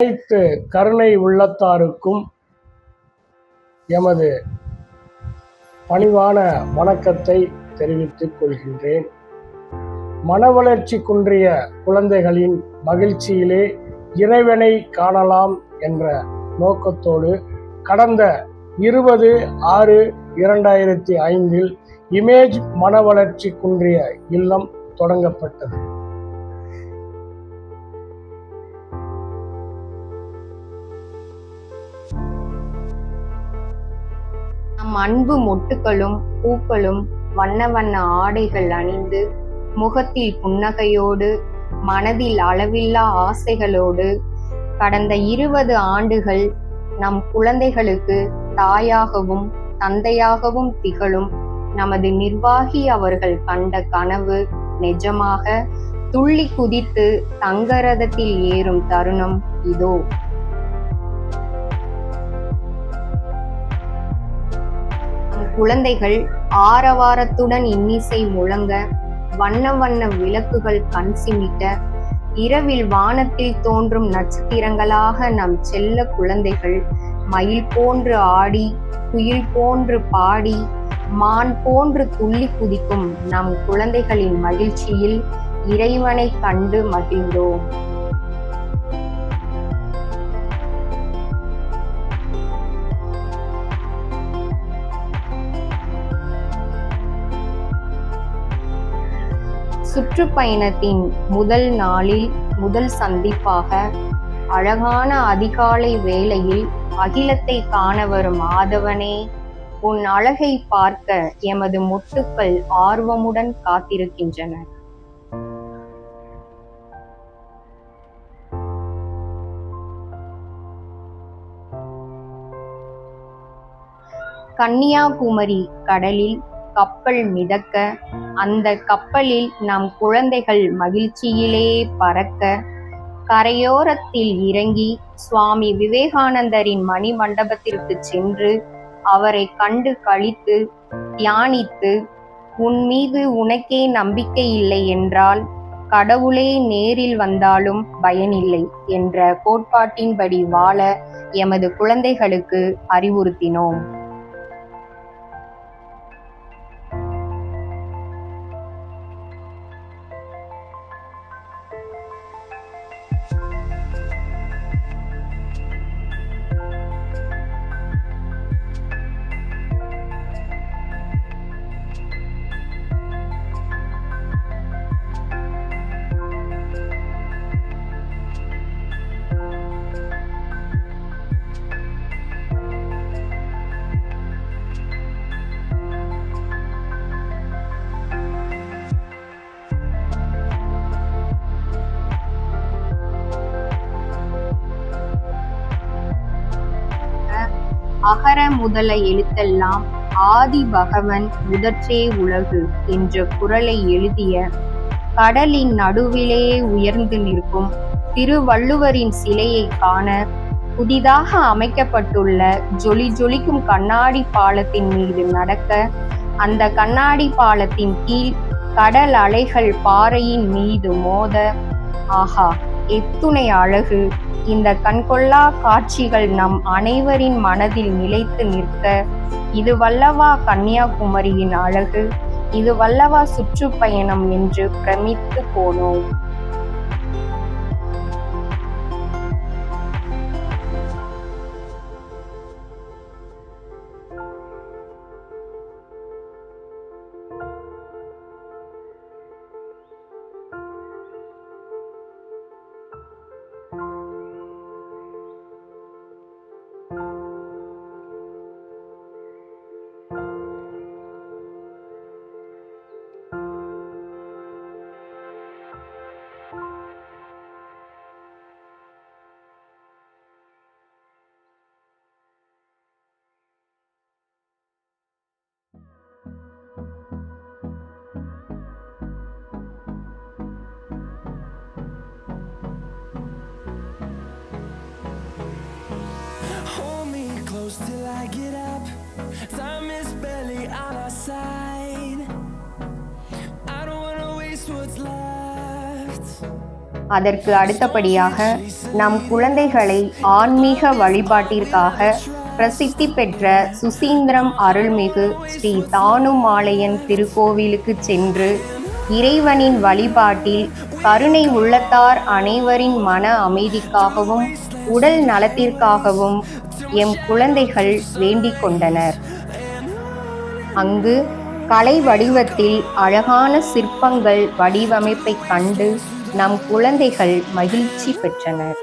அனைத்து கருணை உள்ளத்தாருக்கும் எமது பணிவான வணக்கத்தை தெரிவித்துக் கொள்கின்றேன். மனவளர்ச்சி குன்றிய குழந்தைகளின் மகிழ்ச்சியிலே இறைவனை காணலாம் என்ற நோக்கத்தோடு கடந்த 20/6/2005 இமேஜ் மனவளர்ச்சி குன்றிய இல்லம் தொடங்கப்பட்டது. நம் அன்பு மொட்டுக்களும் பூக்களும் வண்ண வண்ண ஆடைகள் அணிந்து முகத்தில் புன்னகையோடு மனதில் அளவில்லா ஆசைகளோடு கடந்த 20 ஆண்டுகள் நம் குழந்தைகளுக்கு தாயாகவும் தந்தையாகவும் திகழும் நமது நிர்வாகி அவர்கள் கண்ட கனவு நிஜமாக துள்ளி குதித்து தங்கரதத்தில் ஏறும் தருணம் இதோ. குழந்தைகள் ஆரவாரத்துடன் இன்னிசை முழங்க, வண்ண வண்ண விளக்குகள் கண் சிமிட்ட, இரவில் வானத்தில் தோன்றும் நட்சத்திரங்களாக நம் செல்ல குழந்தைகள் மயில் போன்று ஆடி, குயில் போன்று பாடி, மான் போன்று துள்ளி குதிக்கும் நம் குழந்தைகளின் மகிழ்ச்சியில் இறைவனை கண்டு மகிழ்ந்தோம். சுற்றுப்பயணத்தின் முதல் நாளில் முதல் சந்திப்பாக அழகான அதிகாலை வேளையில் அகிலத்தை காண வரும் ஆதவனே, உன் அழகை பார்க்க எமது மொட்டுக்கள் ஆர்வமுடன் காத்திருக்கின்றன. கன்னியாகுமரி கடலில் கப்பல் மிதக்க, அந்த கப்பலில் நம் குழந்தைகள் மகிழ்ச்சியிலே பறக்க, கரையோரத்தில் இறங்கி சுவாமி விவேகானந்தரின் மணி மண்டபத்திற்கு சென்று அவரை கண்டு களித்து தியானித்து, உன் மீது உனக்கே நம்பிக்கை இல்லை என்றால் கடவுளே நேரில் வந்தாலும் பயனில்லை என்ற கோட்பாட்டின்படி வாழ எமது குழந்தைகளுக்கு அறிவுறுத்தினோம். அகர முதல எழுத்தெல்லாம் ஆதி பகவன் முதற்றே உலகு என்ற குறளை எழுதிய, கடலின் நடுவிலே உயர்ந்து நிற்கும் திருவள்ளுவரின் சிலையை காண புதிதாக அமைக்கப்பட்டுள்ள ஜொலி ஜொலிக்கும் கண்ணாடி பாலத்தின் மீது நடக்க, அந்த கண்ணாடி பாலத்தின் கீழ் கடல் அலைகள் பாறையின் மீது மோத, ஆஹா எத்துணை அழகு! இந்த கண்கொள்ளா காட்சிகள் நம் அனைவரின் மனதில் நிலைத்து நிற்க, இதுவல்லவா கன்னியாகுமரியின் அழகு, இதுவல்லவா சுற்றுப்பயணம் என்று பிரமித்து போனோம். Time is barely on our side. I don't wanna waste what's left. அதற்கு அடுத்தபடியாக நம் குழந்தைகளை ஆன்மீக வழிபாட்டிற்காக பிரசித்தி பெற்ற சுசீந்திரம் அருள்மிகு ஸ்ரீ தானுமாலையன் திருக்கோவிலுக்கு சென்று இறைவனின் வழிபாட்டில் கருணை உள்ளத்தார் அனைவரின் மன அமைதிக்காகவும் உடல் நலத்திற்காகவும் எம் குழந்தைகள் வேண்டிக் கொண்டனர். அங்கு கலை வடிவத்தில் அழகான சிற்பங்கள் வடிவமைப்பைக் கண்டு நம் குழந்தைகள் மகிழ்ச்சி பெற்றனர்.